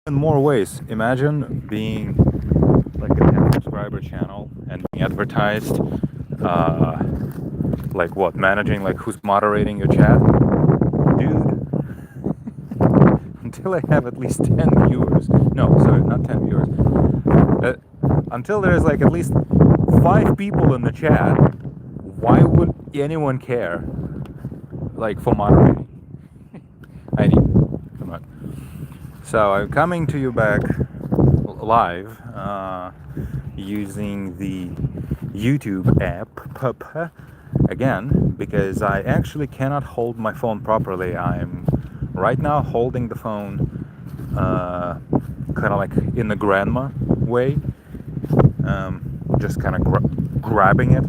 in more ways. Imagine being like a 10 subscriber channel and being advertised, uh, like what, managing, like who's moderating your chat. Dude, until I have at least 10 viewers, no, sorry, not 10 viewers, uh, until there's like at least 5 people in the chat, why would anyone care, like, for moderating? I need, come on. So I'm coming to you back live using the YouTube app again, because I actually cannot hold my phone properly. I'm right now holding the phone kind of like in the grandma way, just kind of grabbing it,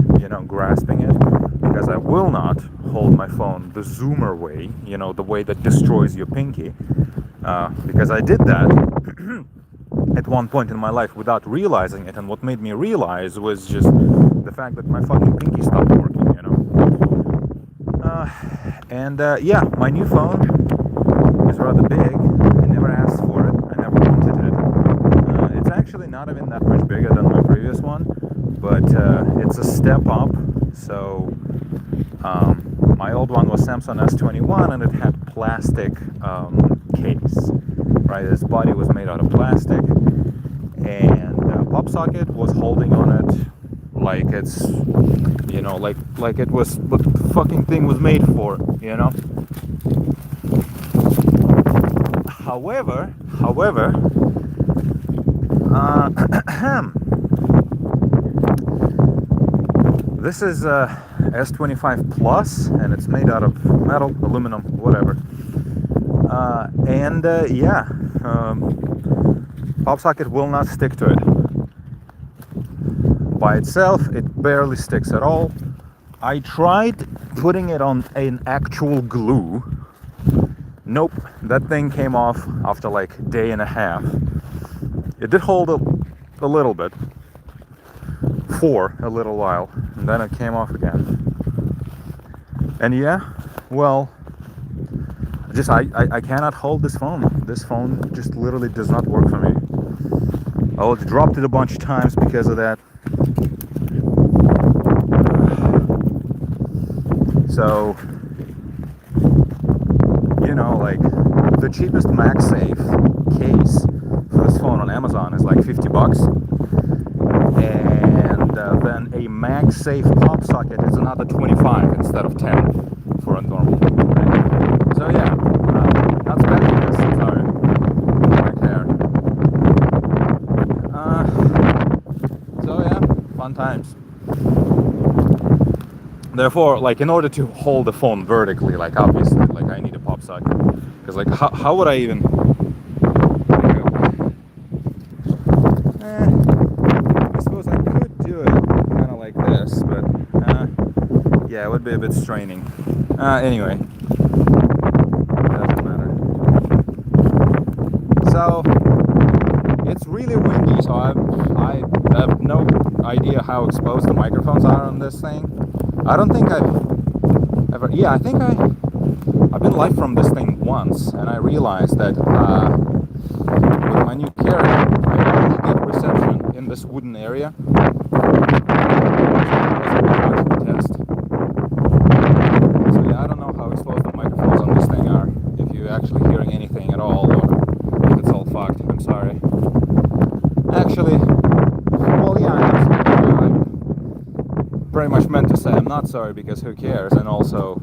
grasping it, because I will not hold my phone the zoomer way, the way that destroys your pinky, because I did that at one point in my life without realizing it, and what made me realize was just the fact that my fucking pinky stopped working. Yeah, my new phone is rather big. I never asked for it. I never wanted it. It's actually not even that much bigger than my previous one, but it's a step up. So my old one was Samsung S21, and it had plastic case. Right, its body was made out of plastic, and pop socket was holding on it like it's, like it was what the fucking thing was made for, However, this is S25 Plus, and it's made out of metal, aluminum, whatever. Pop socket will not stick to it. By itself, it barely sticks at all. I tried putting it on an actual glue. Nope, that thing came off after like a day and a half. It did hold a little bit for a little while, and then it came off again. And yeah, well, just I cannot hold this phone. This phone just literally does not work for me. I dropped it a bunch of times because of that. So, like the cheapest MagSafe case for this phone on Amazon is like $50, and then a MagSafe pop socket is another 25 instead of 10 for a normal. So yeah, not spending this. Sorry, right there. So yeah, fun times. Therefore, like, in order to hold the phone vertically, like, obviously, like, I need a pop socket. Because, like, how would I even... I suppose I could do it kind of like this, but, yeah, it would be a bit straining. Anyway. Doesn't matter. So, it's really windy, so I have no idea how exposed the microphones are on this thing. I don't think I've ever... Yeah, I think I've been live from this thing once, and I realized that with my new carrier, I only get reception in this wooden area. Test. So yeah, I don't know how exposed the microphones on this thing are, if you're actually hearing anything at all, or if it's all fucked. I'm sorry. Actually, well, yeah, I pretty much meant to say I'm not sorry, because who cares, and also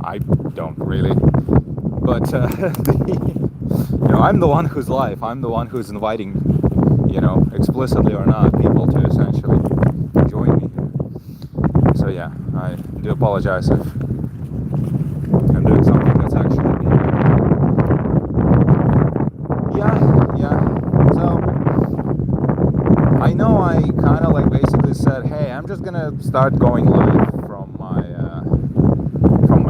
I don't really, but I'm the one who's live. I'm the one who's inviting, explicitly or not, people to essentially join me. So yeah, I do apologize if I'm doing something that's actually yeah. So I know I kind of like basically said, hey, I'm just gonna start going live from my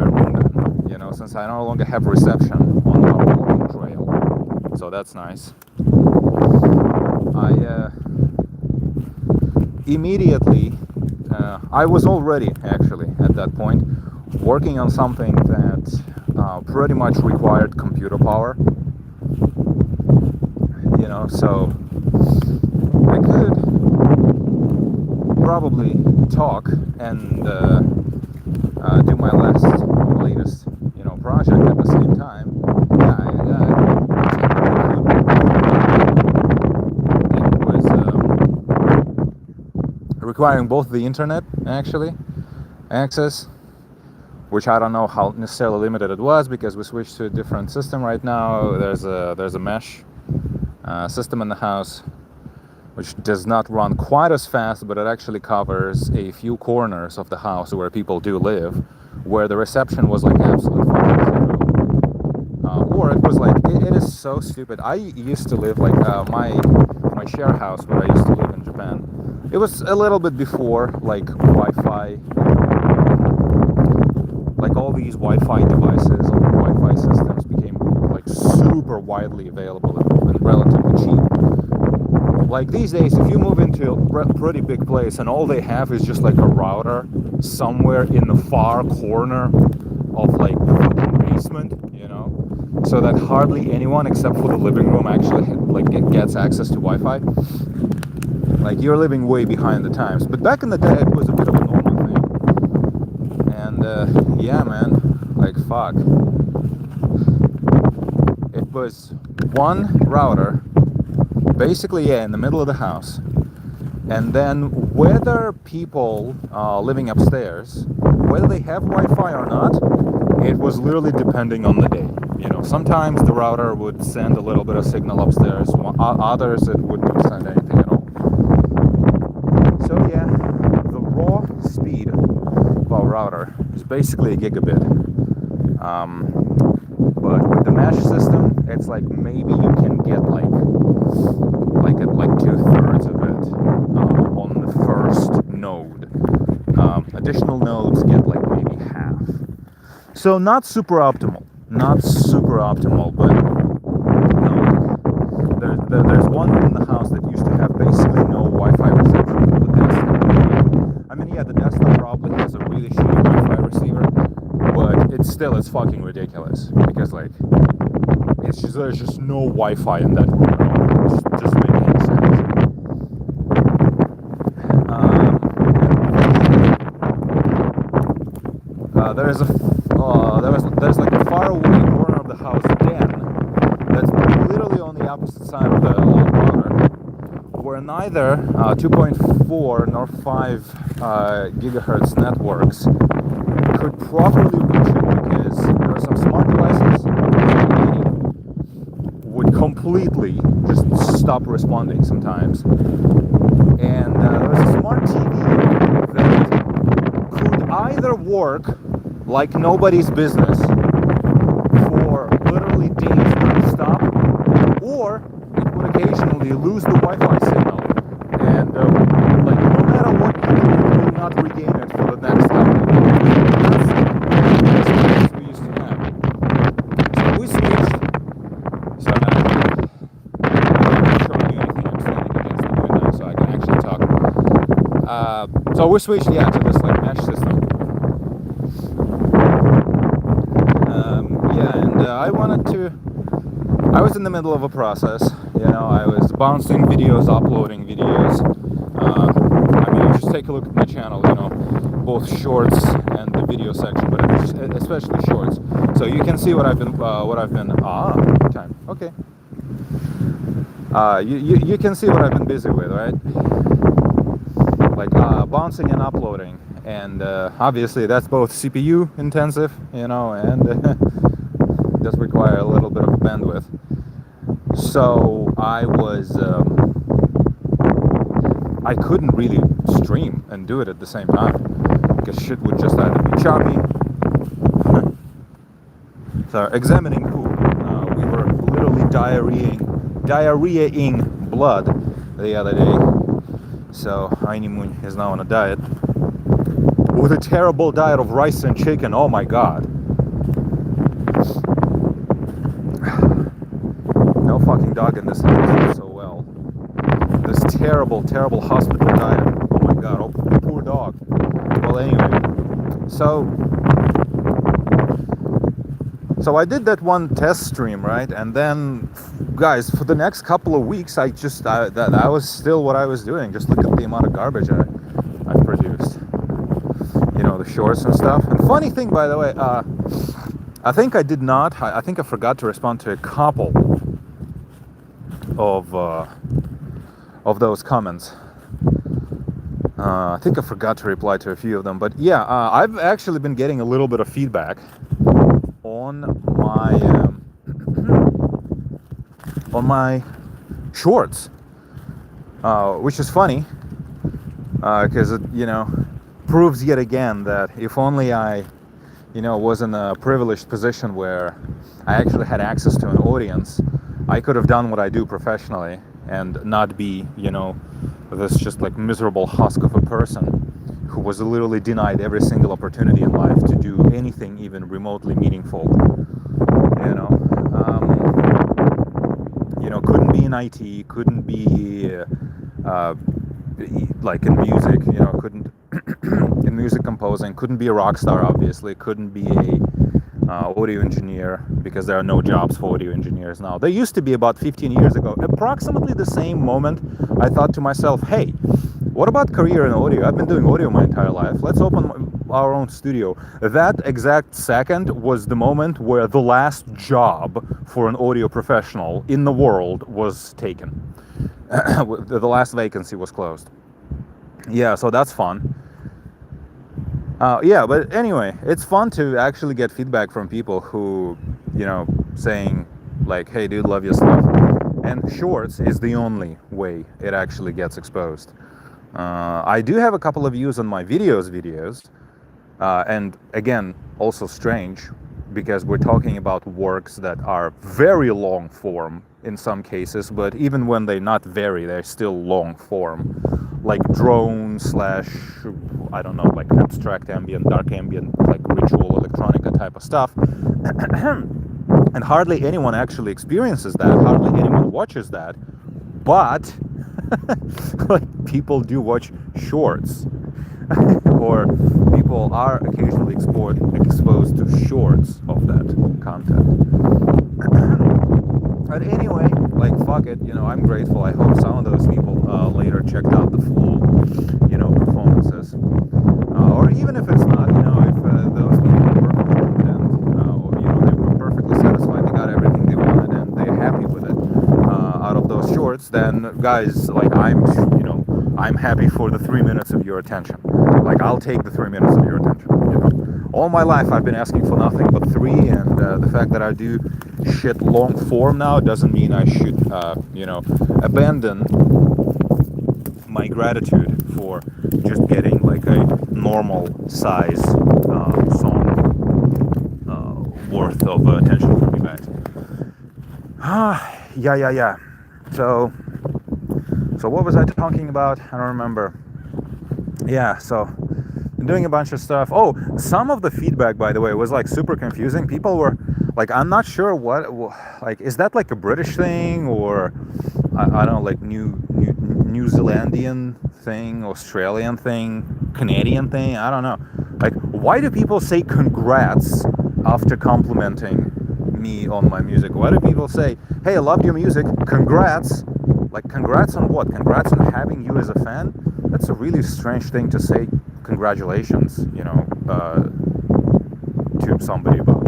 room then, since I no longer have reception on our walking trail. So that's nice. I immediately, I was already actually at that point working on something that pretty much required computer power. So I could probably talk and do my latest, project at the same time. Yeah, it was requiring both the internet actually access, which I don't know how necessarily limited it was because we switched to a different system right now. There's a mesh system in the house, which does not run quite as fast, but it actually covers a few corners of the house where people do live, where the reception was like absolute fucking zero. Or it was like, it is so stupid. I used to live like my share house where I used to live in Japan. It was a little bit before like Wi-Fi, like all these Wi-Fi devices, all the Wi-Fi systems became like super widely available and relatively cheap. Like these days, if you move into a pretty big place and all they have is just like a router somewhere in the far corner of like the fucking basement, so that hardly anyone except for the living room actually like gets access to Wi-Fi. Like you're living way behind the times. But back in the day, it was a bit of a normal thing. And yeah, man, like fuck. It was one router. Basically, yeah, in the middle of the house. And then whether people living upstairs, whether they have Wi-Fi or not, it was literally depending on the day. Sometimes the router would send a little bit of signal upstairs. Others, it wouldn't send anything at all. So yeah, the raw speed of our router is basically a gigabit. But with the mesh system, it's like maybe you can get like 2/3 of it on the first node. Additional nodes get like maybe half. So not super optimal, but there's one in the house that used to have basically no Wi-Fi reception for the desktop. I mean, yeah, the desktop probably has a really shitty Wi-Fi receiver, but it's fucking ridiculous because like there's just no Wi-Fi in that room. It just make any sense. There's like a far away corner of the house den that's literally on the opposite side of the long router, where neither 2.4 nor 5 gigahertz networks could properly reach it because there are some smart devices that would completely just stop responding sometimes. And there was a smart TV that could either work like nobody's business for literally days non-stop, or it would occasionally lose the Wi-Fi signal, and like no matter what you do, you will not regain it for the next couple of days. That's what we used to have. So we switched. So I'm not showing you anything. I'm standing against the window so I can actually talk. So we switched, yeah, to this like mesh system. I was in the middle of a process, I was bouncing videos, uploading videos. I mean, just take a look at my channel, both shorts and the video section, but especially shorts. So you can see what I've been, time, okay. You can see what I've been busy with, right? Like bouncing and uploading, and obviously that's both CPU intensive, and does require a little bit of bandwidth. So I couldn't really stream and do it at the same time because shit would just either be choppy. So examining poop, we were literally diarrheaing blood the other day. So Ainimun is now on a diet with a terrible diet of rice and chicken. Oh my god. No fucking dog in this house does so well. This terrible hospital diet. Oh my god, oh poor dog. Well, anyway, so I did that one test stream, right? And then guys, for the next couple of weeks, that was still what I was doing. Just look at the amount of garbage I've produced. The shorts and stuff. And funny thing, by the way, I think I did not. I think I forgot to respond to a couple of those comments. I think I forgot to reply to a few of them. But yeah, I've actually been getting a little bit of feedback on my shorts, which is funny because it proves yet again that if only I was in a privileged position where I actually had access to an audience, I could have done what I do professionally and not be this just like miserable husk of a person who was literally denied every single opportunity in life to do anything even remotely meaningful. Couldn't be in IT, couldn't be like in music, couldn't in music composing, couldn't be a rock star, obviously, couldn't be a audio engineer, because there are no jobs for audio engineers now. There used to be about 15 years ago, approximately the same moment. I thought to myself, hey, what about career in audio? I've been doing audio my entire life. Let's open our own studio. That exact second was the moment where the last job for an audio professional in the world was taken. The last vacancy was closed. Yeah, so that's fun. Yeah, but anyway, it's fun to actually get feedback from people who, saying like, hey dude, love your stuff. And shorts is the only way it actually gets exposed. I do have a couple of views on my videos, and again, also strange, because we're talking about works that are very long form in some cases, but even when they're not they're still long form, like drone / I don't know, like abstract ambient, dark ambient, like ritual electronica type of stuff. And hardly anyone actually experiences that, hardly anyone watches that, but like people do watch shorts, or people are occasionally exposed to shorts of that content. But anyway, like fuck it, I'm grateful. I hope some of those people later checked out the full, performances, or even if it's not, if those people are perfectly content, or they were perfectly satisfied, they got everything they wanted, and they're happy with it out of those shorts, then guys, like I'm happy for the 3 minutes of your attention. Like I'll take the 3 minutes of your attention. All my life I've been asking for nothing but 3, and the fact that I do shit long form now doesn't mean I should, abandon my gratitude for just getting like a normal size song worth of attention from you guys. Yeah. So what was I talking about? I don't remember. Yeah, so I'm doing a bunch of stuff. Oh, some of the feedback, by the way, was like super confusing. People were like, I'm not sure like, is that like a British thing, or I don't know, like New Zealandian thing, Australian thing, Canadian thing? I don't know. Like, why do people say congrats after complimenting me on my music? Why do people say, hey, I loved your music, congrats? Like, congrats on what? Congrats on having you as a fan? That's a really strange thing to say congratulations, to somebody about.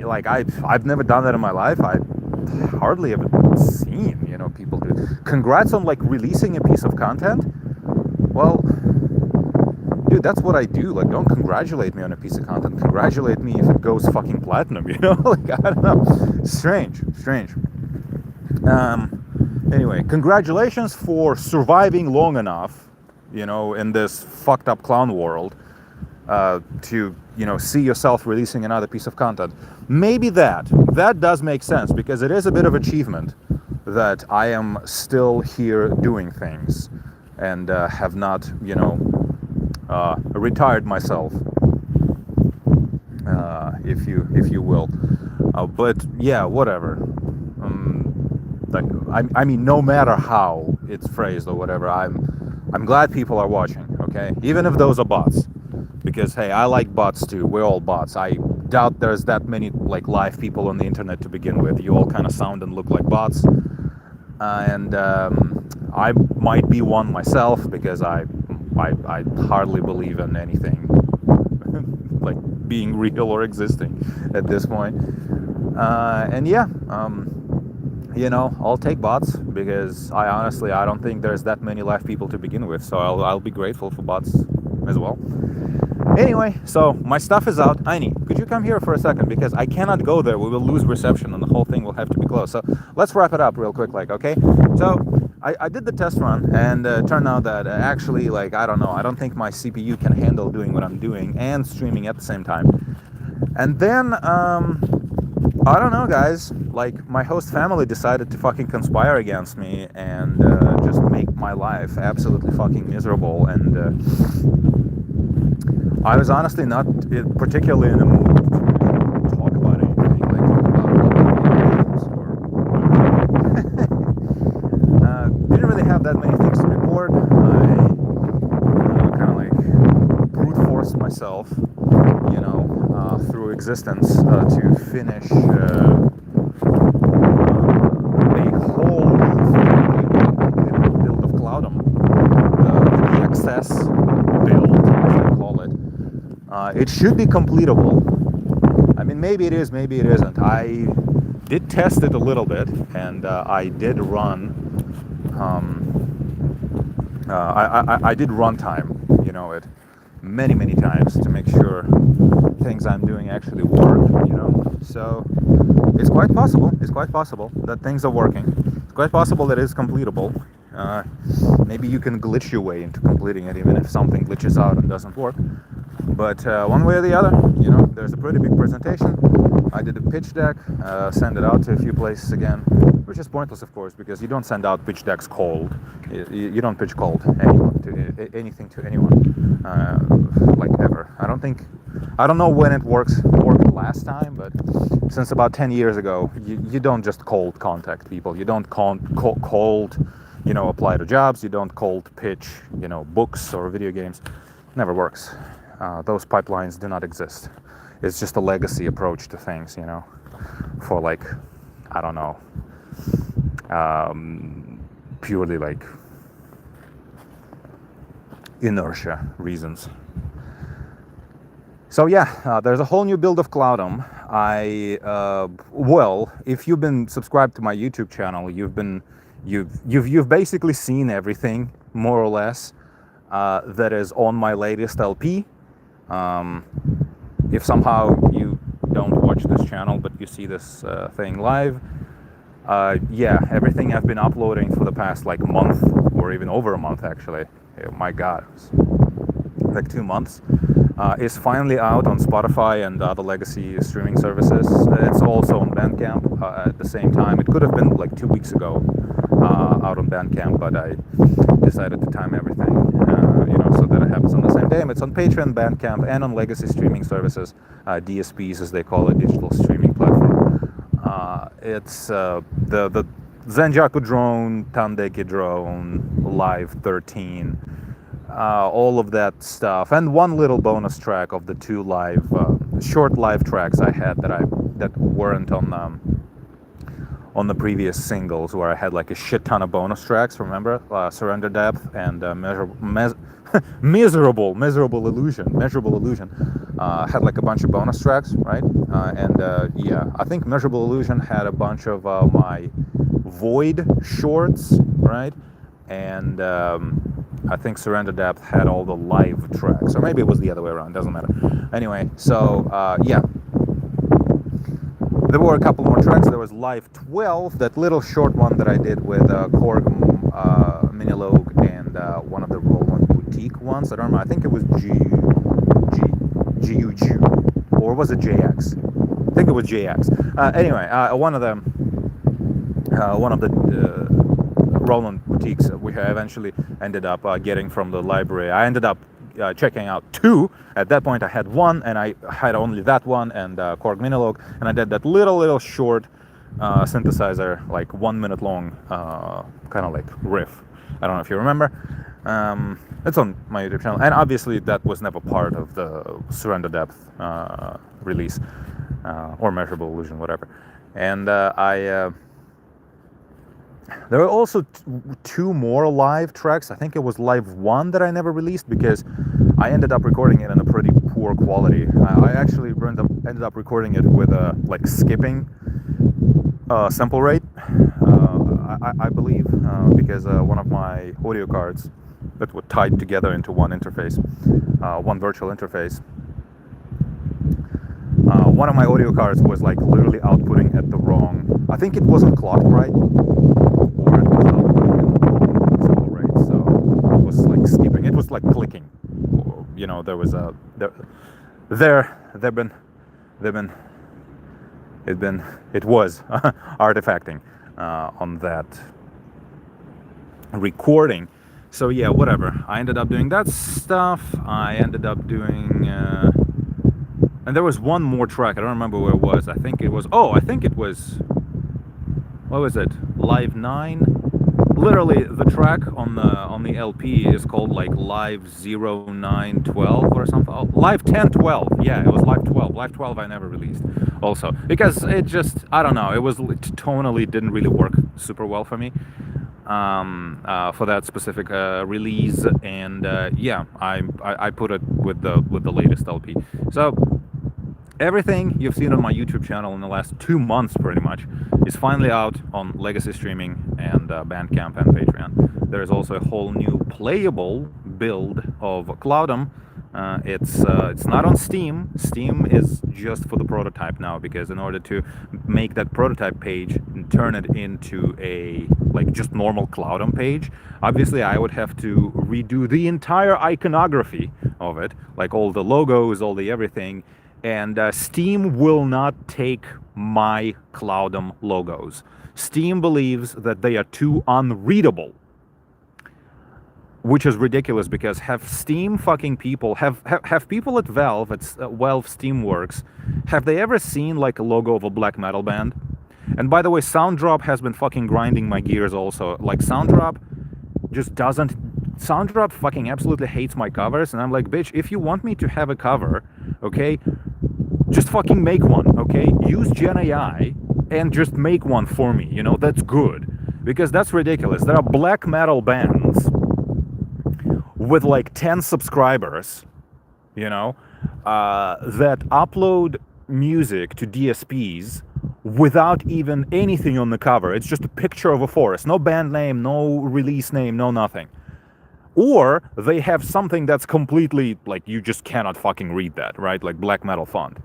Like, I've never done that in my life. I hardly ever seen, people do. Congrats on, like, releasing a piece of content? Well, dude, that's what I do. Like, don't congratulate me on a piece of content. Congratulate me if it goes fucking platinum, Like, I don't know. Strange. Anyway, congratulations for surviving long enough, in this fucked up clown world, to, see yourself releasing another piece of content. Maybe that does make sense, because it is a bit of achievement that I am still here doing things and have not, retired myself, if you will. But yeah, whatever. Like, I mean, no matter how it's phrased or whatever, I'm glad people are watching. Okay, even if those are bots, because hey, I like bots too. We're all bots. I doubt there's that many like live people on the internet to begin with. You all kind of sound and look like bots, and I might be one myself because I hardly believe in anything like being real or existing at this point. And yeah, I'll take bots because I don't think there's that many live people to begin with. So I'll be grateful for bots as well. Anyway, so my stuff is out. Aini, could you come here for a second? Because I cannot go there. We will lose reception and the whole thing will have to be closed. So let's wrap it up real quick, okay? So I did the test run and turned out that actually, I don't know, I don't think my CPU can handle doing what I'm doing and streaming at the same time. And then, I don't know, guys, my host family decided to fucking conspire against me and just make my life absolutely fucking miserable. And I was honestly not particularly in the mood to talk about anything, talk about games or didn't really have that many things to report. I kind of brute forced myself, through existence to finish a whole build of Cloudum, the excess build, as I call it. It should be completable. I mean, maybe it is, maybe it isn't. I did test it a little bit, and I did run. I did runtime, it many times to make sure things I'm doing actually work. So it's quite possible. It's quite possible that things are working. It's quite possible that it's completable. Maybe you can glitch your way into completing it, even if something glitches out and doesn't work. But one way or the other, there's a pretty big presentation. I did a pitch deck, send it out to a few places again, which is pointless, of course, because you don't send out pitch decks cold. You don't pitch cold anything to anyone, ever. I don't know when it worked last time, but since about 10 years ago, you don't just cold contact people. You don't cold, apply to jobs. You don't cold pitch, books or video games. Never works. Those pipelines do not exist. It's just a legacy approach to things, for I don't know, purely inertia reasons. So yeah, there's a whole new build of Cloudum. If you've been subscribed to my YouTube channel, you've basically seen everything more or less that is on my latest LP. If somehow you don't watch this channel but you see this thing live, everything I've been uploading for the past month or even over a month actually, my god, 2 months, is finally out on Spotify and other legacy streaming services. It's also on Bandcamp at the same time. It could have been 2 weeks ago out on Bandcamp, but I decided to time everything so that it happens on the same day. And it's on Patreon, Bandcamp, and on legacy streaming services, DSPs as they call it, digital streaming platform. It's the Zenjaku drone, Tandeki drone, Live 13, all of that stuff, and one little bonus track of the 2 live short live tracks I had that weren't on the previous singles, where I had a shit ton of bonus tracks. Remember, Surrender Depth and Measurable Illusion had a bunch of bonus tracks, right? I think Measurable Illusion had a bunch of my Void shorts, right? And I think Surrender Depth had all the live tracks, or maybe it was the other way around, doesn't matter. Anyway, so there were a couple more tracks. There was Live 12, that little short one that I did with Korg, Minilogue, and one of the Roland Boutique ones. I don't remember. I think it was GUG, or was it JX? I think it was JX. Anyway, one of the Roland Boutiques we eventually ended up getting from the library. I ended up checking out 2. At that point I had 1, and I had only that one and Korg Minilogue, and I did that little short synthesizer, 1 minute long kind of riff. I don't know if you remember. It's on my YouTube channel, and obviously that was never part of the Surrender Depth release or Measurable Illusion, whatever. And there were also two more live tracks. I think it was live one that I never released because I ended up recording it in a pretty poor quality. I actually ended up recording it with a skipping sample rate, I believe, because one of my audio cards that were tied together into one interface, one virtual interface. One of my audio cards was literally outputting at the wrong. I think it wasn't clocked right, or it was outputting at sample rate, so it was skipping. It was clicking. There was a it was artifacting on that recording. So yeah, whatever. I ended up doing that stuff. I ended up doing, and there was one more track. I don't remember where it was. I think it was. What was it? Live 9. Literally, the track on the LP is called Live 0912 or something. Oh, Live 1012. Yeah, it was Live 12. Live 12 I never released. Also, because it just, I don't know. It was tonally didn't really work super well for me. For that specific release, and yeah, I put it with the latest LP. So everything you've seen on my YouTube channel in the last 2 months, pretty much, is finally out on Legacy Streaming and Bandcamp and Patreon. There is also a whole new playable build of Cloudum. It's not on Steam. Steam is just for the prototype now, because in order to make that prototype page and turn it into a just normal Cloudum page, obviously I would have to redo the entire iconography of it, all the logos, all the everything, and Steam will not take my Cloudum logos. Steam believes that they are too unreadable, which is ridiculous, because have Steam fucking people, have people at Valve, at Valve Steamworks, have they ever seen a logo of a black metal band? And by the way, Sounddrop has been fucking grinding my gears also. Sounddrop just doesn't, Sounddrop fucking absolutely hates my covers, and I'm like, bitch, if you want me to have a cover, okay, just fucking make one, okay? Use Gen AI and just make one for me, that's good. Because that's ridiculous. There are black metal bands with 10 subscribers, that upload music to DSPs without even anything on the cover. It's just a picture of a forest, no band name, no release name, no nothing. Or they have something that's completely you just cannot fucking read that, right? Black metal font.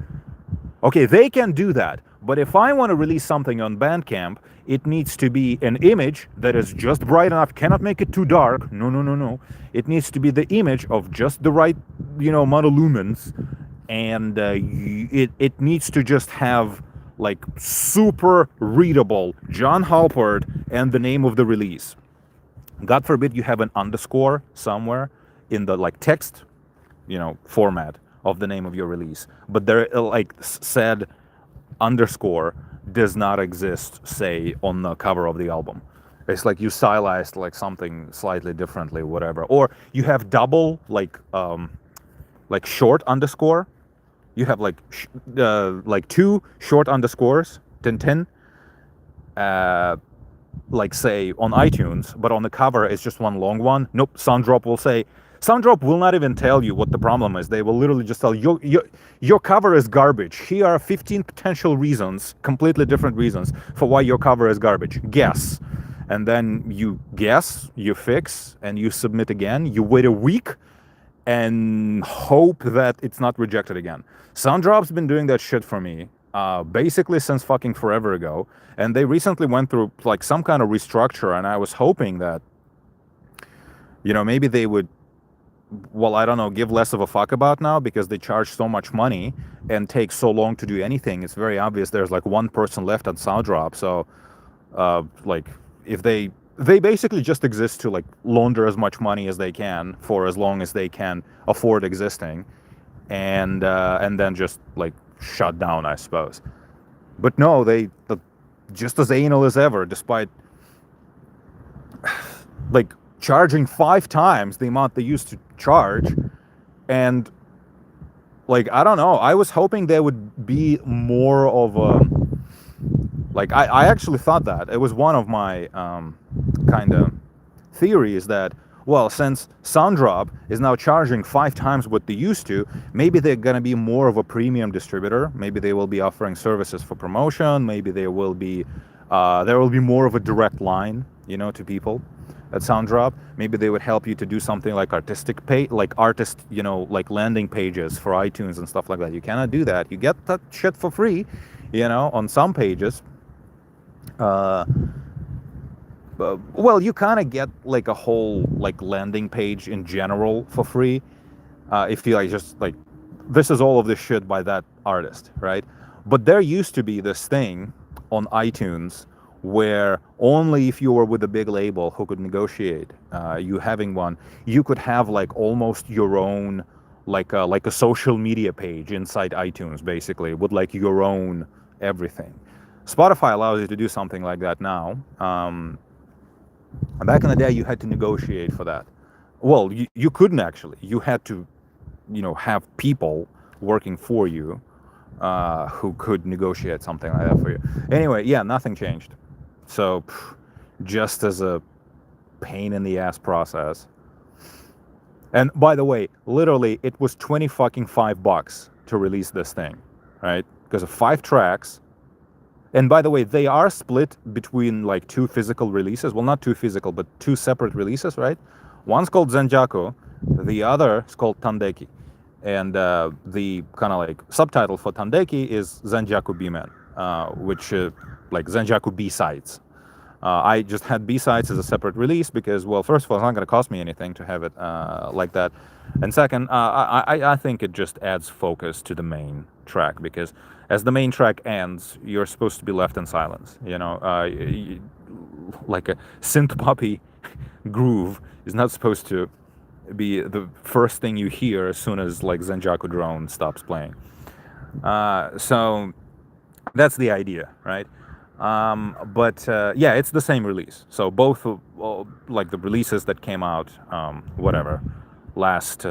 Okay, they can do that. But if I want to release something on Bandcamp, it needs to be an image that is just bright enough. Cannot make it too dark. No. It needs to be the image of just the right, amount of lumens, and it needs to just have super readable John Halpert and the name of the release. God forbid you have an underscore somewhere in the text, format of the name of your release, but there said underscore does not exist, say, on the cover of the album. It's you stylized something slightly differently, whatever. Or you have double short underscore. You have two short underscores, 10, say on iTunes, but on the cover it's just one long one. Nope, Sounddrop will not even tell you what the problem is. They will literally just tell you, your cover is garbage. Here are 15 potential reasons, completely different reasons, for why your cover is garbage. Guess. And then you guess, you fix, and you submit again. You wait a week and hope that it's not rejected again. Sounddrop's been doing that shit for me basically since fucking forever ago. And they recently went through some kind of restructure, and I was hoping that, maybe they would, well, I don't know, give less of a fuck about now, because they charge so much money and take so long to do anything. It's very obvious there's one person left at Sounddrop. So if they basically just exist to launder as much money as they can for as long as they can afford existing, and then just shut down, I suppose. But no, they just as anal as ever, despite charging 5 times the amount they used to charge. And like, I don't know, I was hoping there would be more of a, like, I actually thought that. It was one of my kind of theories that, well, since Soundrop is now charging 5 times what they used to, maybe they're going to be more of a premium distributor. Maybe they will be offering services for promotion. Maybe there will be more of a direct line, you know, to people at Soundrop. Maybe they would help you to do something like you know, like landing pages for iTunes and stuff like that. You cannot do that. You get that shit for free, you know, on some pages. Well, you kind of get like a whole like landing page in general for free, if you like just like, this is all of this shit by that artist, right? But there used to be this thing on iTunes where only if you were with a big label who could negotiate, you having one, you could have like almost your own like a social media page inside iTunes, basically, with like your own everything. Spotify allows you to do something like that now. Back in the day, you had to negotiate for that. Well, you couldn't actually. You had to, you know, have people working for you who could negotiate something like that for you. Anyway, yeah, nothing changed. So, just as a pain in the ass process. And by the way, literally, it was $25 to release this thing, right? Because of 5 tracks. And by the way, they are split between like 2 physical releases. Well, not 2 physical, but 2 separate releases, right? One's called Zenjaku, the other is called Tandeki. And the kind of like subtitle for Tandeki is Zenjaku B-Man, which like Zenjaku B-sides. I just had B-sides as a separate release because, well, first of all, it's not going to cost me anything to have it like that. And second, I think it just adds focus to the main track, because as the main track ends, you're supposed to be left in silence. You know, like a synth poppy groove is not supposed to be the first thing you hear as soon as like Zenjaku Drone stops playing. So that's the idea, right? But yeah, it's the same release. So both like the releases that came out, whatever, last.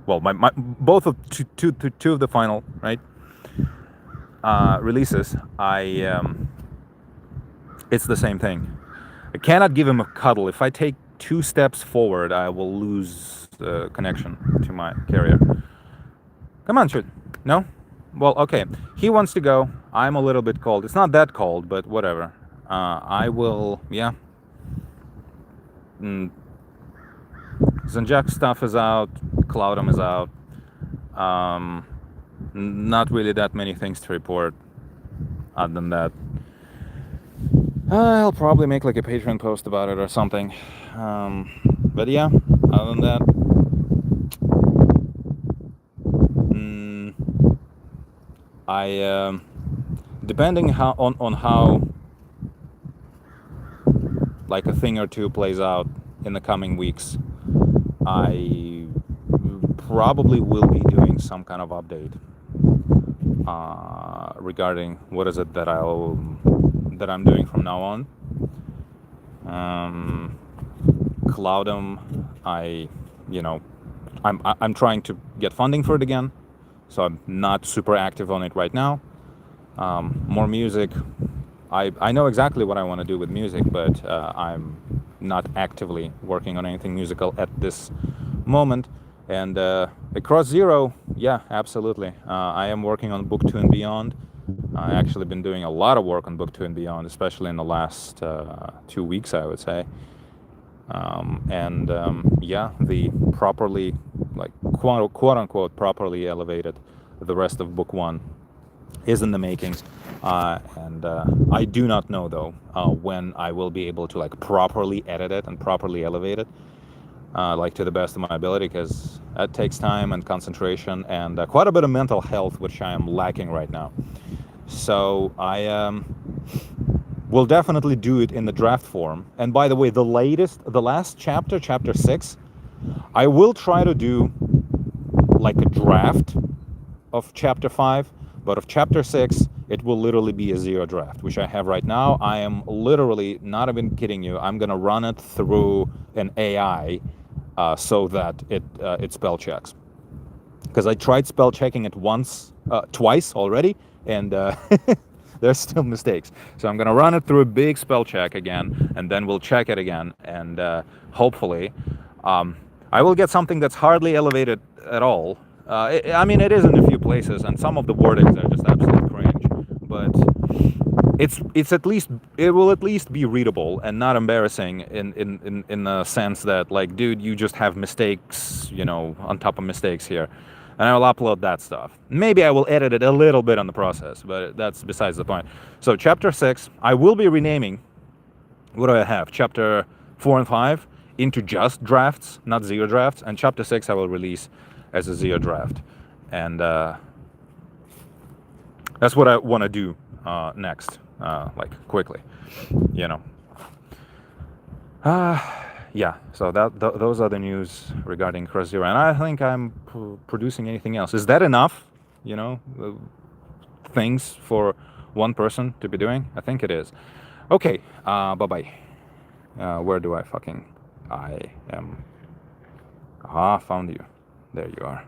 Well, both of two of the final, right, releases, it's the same thing. I cannot give him a cuddle. If I take 2 steps forward, I will lose the connection to my carrier. Come on, shoot. No? Well, okay. He wants to go. I'm a little bit cold. It's not that cold, but whatever. I will, yeah. Zenjak stuff is out. Cloudum is out. Not really that many things to report other than that. I'll probably make like a Patreon post about it or something. But yeah, other than that, I depending on how like a thing or two plays out in the coming weeks, I probably will be doing some kind of update regarding what is it that I'm doing from now on. Cloudum, I'm trying to get funding for it again, so I'm not super active on it right now. More music. I know exactly what I want to do with music, but I'm not actively working on anything musical at this moment. And Across Zero, yeah, absolutely. I am working on Book 2 and Beyond. I've actually been doing a lot of work on Book 2 and Beyond, especially in the last 2 weeks, I would say. Yeah, the properly, like quote unquote, properly elevated the rest of Book 1 is in the making. I do not know, though, when I will be able to like properly edit it and properly elevate it, like to the best of my ability, because that takes time and concentration and quite a bit of mental health, which I am lacking right now. So I will definitely do it in the draft form. And by the way, the last chapter, chapter 6, I will try to do like a draft of chapter 5, but of chapter 6, it will literally be a zero draft, which I have right now. I am literally, not even kidding you, I'm gonna run it through an AI so that it spell checks. Because I tried spell checking it twice already, and there's still mistakes. So I'm gonna run it through a big spell check again, and then we'll check it again, and hopefully I will get something that's hardly elevated at all. I mean, it is in a few places, and some of the wordings are just absolute cringe, but it's at least, it will at least be readable and not embarrassing in the sense that, like, dude, you just have mistakes, you know, on top of mistakes here. And I will upload that stuff. Maybe I will edit it a little bit on the process, but that's besides the point. So chapter 6, I will be renaming, what do I have? Chapter 4 and 5 into just drafts, not zero drafts. And chapter 6 I will release as a zero draft. And that's what I want to do next, like quickly, you know. Yeah, so those are the news regarding Cross Zero. And I don't think I'm producing anything else. Is that enough, you know, things for one person to be doing? I think it is. Okay, bye-bye. Where do I am? Found you. There you are.